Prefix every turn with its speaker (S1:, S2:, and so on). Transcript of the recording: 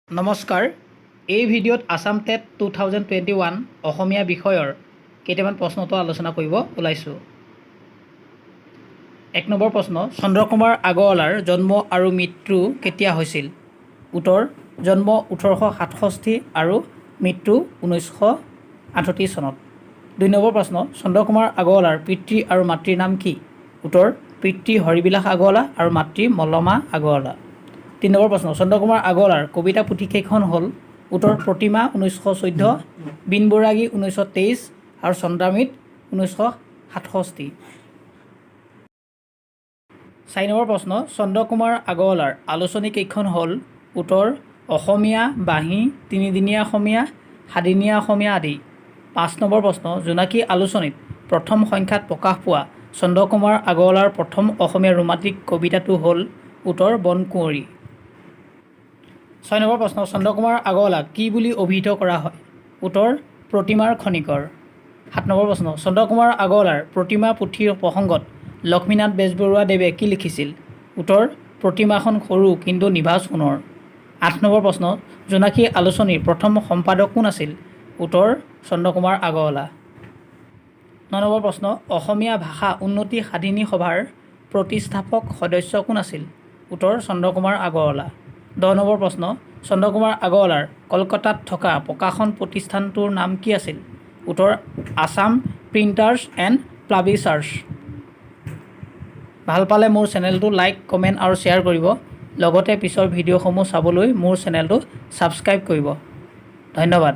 S1: নমস্কাৰ এই ভিডিঅ'ত আসাম টেট 2021 অসমীয়া বিষয়ৰ কেইটামান প্ৰশ্ন উত্তৰ আলোচনা কৰিব ওলাইছোঁ। 1 নম্বৰ প্ৰশ্ন, চন্দ্ৰকুমাৰ আগৰৱালাৰ জন্ম আৰু মৃত্যু কেতিয়া হৈছিল? উত্তৰ, জন্ম 1867 আৰু মৃত্যু 1938 চনত। 2 নম্বৰ প্ৰশ্ন, চন্দ্ৰকুমাৰ আগৰৱালাৰ পিতৃ আৰু মাতৃৰ নাম কি? উত্তৰ, পিতৃ হৰিবিলাস আগৰৱালা আৰু মাতৃ মল্লমা আগৰৱালা। 3 নম্বৰ প্ৰশ্ন, চন্দ্ৰকুমাৰ আগৰৱালাৰ কবিতা পুথি কেইখন হ'ল? উত্তৰ, প্ৰতিমা 1914, বিন বৈৰাগী 1923 আৰু চন্দ্ৰামৃত 1967। 4 নম্বৰ প্ৰশ্ন, চন্দ্ৰকুমাৰ আগৰৱালাৰ আলোচনী কেইখন হ'ল? উত্তৰ, অসমীয়া, বাঁহী, তিনিদিনীয়া অসমীয়া, সাতদিনীয়া অসমীয়া আদি। 5 নম্বৰ প্ৰশ্ন, জোনাকী আলোচনীত প্ৰথম সংখ্যাত প্ৰকাশ পোৱা চন্দ্ৰকুমাৰ আগৰৱালাৰ প্ৰথম অসমীয়া ৰোমান্টিক কবিতাটো হ'ল? উত্তৰ, বনকুঁৱৰী। 6 নম্বৰ প্ৰশ্ন, চন্দ্ৰকুমাৰ আগৰৱালাক কি বুলি অভিহিত কৰা হয়? উত্তৰ, প্ৰতিমাৰ খনিকৰ। 7 নম্বৰ প্ৰশ্ন, চন্দ্ৰকুমাৰ আগৰৱালাৰ প্ৰতিমা পুথিৰ প্ৰসংগত লক্ষ্মীনাথ বেজবৰুৱাদেৱে কি লিখিছিল? উত্তৰ, প্ৰতিমাখন সৰু কিন্তু নিভাঁজ সোণৰ। 8 নম্বৰ প্ৰশ্ন, জোনাকী আলোচনীৰ প্ৰথম সম্পাদক কোন আছিল? উত্তৰ, চন্দ্ৰকুমাৰ আগৰৱালা। 9 নম্বৰ প্ৰশ্ন, অসমীয়া ভাষা উন্নতি সাধিনী সভাৰ প্ৰতিষ্ঠাপক সদস্য কোন আছিল? উত্তৰ, চন্দ্ৰকুমাৰ আগৰৱালা। 10 নম্বৰ প্ৰশ্ন, চন্দ্ৰকুমাৰ আগৰৱালাৰ কলকাতাত থকা প্ৰকাশন প্ৰতিষ্ঠানটোৰ নাম কি আছিল? উত্তৰ, আসাম প্ৰিণ্টাৰ্ছ এণ্ড পাব্লিছাৰ্ছ। ভাল পালে মোৰ চেনেলটো লাইক, কমেণ্ট আৰু শ্বেয়াৰ কৰিব। লগতে পিছৰ ভিডিঅ'সমূহ চাবলৈ মোৰ চেনেলটো ছাবস্ক্ৰাইব কৰিব। ধন্যবাদ।